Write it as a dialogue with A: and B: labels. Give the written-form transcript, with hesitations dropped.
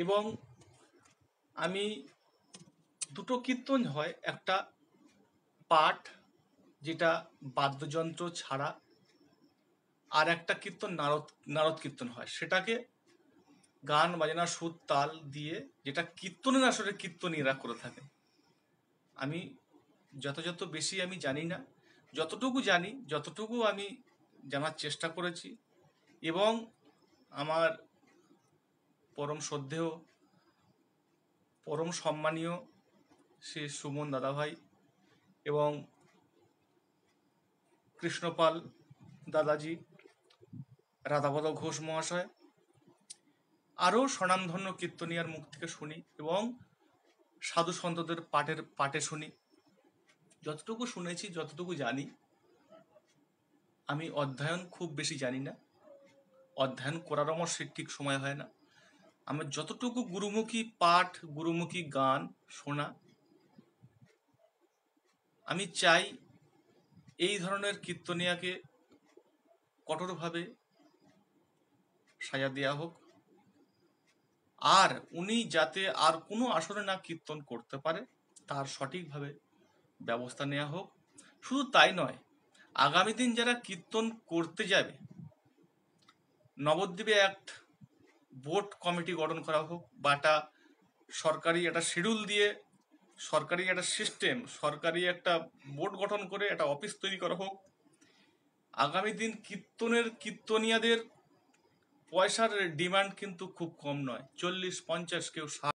A: এবং আমি দুটো কীর্তন হয়, একটা পাঠ যেটা বাদ্যযন্ত্র ছাড়া, আর একটা কীর্তন নারদ কীর্তন হয়, সেটাকে গান বাজনা সুর তাল দিয়ে, যেটা কীর্তনের আসলে কীর্তনীয়রা করে থাকে। আমি যত বেশি আমি জানি না, যতটুকু জানি যতটুকু আমি জানার চেষ্টা করেছি। এবং আমার পরম শ্রদ্ধেয় পরম সম্মানীয় শ্রী সুমন দাদাভাই এবং কৃষ্ণপাল দাদাজি, রাধাপদ ঘোষ মহাশয়, আরও স্বনামধন্য কীর্তনিয়ার মুখ থেকে শুনি এবং সাধু সন্তদের পাঠে শুনি। যতটুকু শুনেছি, যতটুকু জানি, আমি অধ্যয়ন খুব বেশি জানি না, অধ্যয়ন করারও আমার ঠিক সময় হয় না। আমার যতটুকু গুরুমুখী পাঠ, গুরুমুখী গান শোনা, আমি চাই এই ধরনের কীর্তনিয়াকে কঠোরভাবে সাজা দেওয়া হোক, আর উনি যাতে আর কোনো আসরে না কীর্তন করতে পারে তার সঠিকভাবে ব্যবস্থা নেওয়া হোক। শুধু তাই নয়, আগামী দিন যারা কীর্তন করতে যাবে, নবদ্বীপে একটা বোর্ড কমিটি গঠন করা হোক, বা একটা সরকারি একটা শিডিউল দিয়ে, সরকারি একটা সিস্টেম, সরকারি একটা বোর্ড গঠন করে একটা অফিস তৈরি করা হোক। আগামী দিন কীর্তনিয়াদের পয়সার ডিমান্ড কিন্তু খুব কম নয়, 40, 50, কেউ 60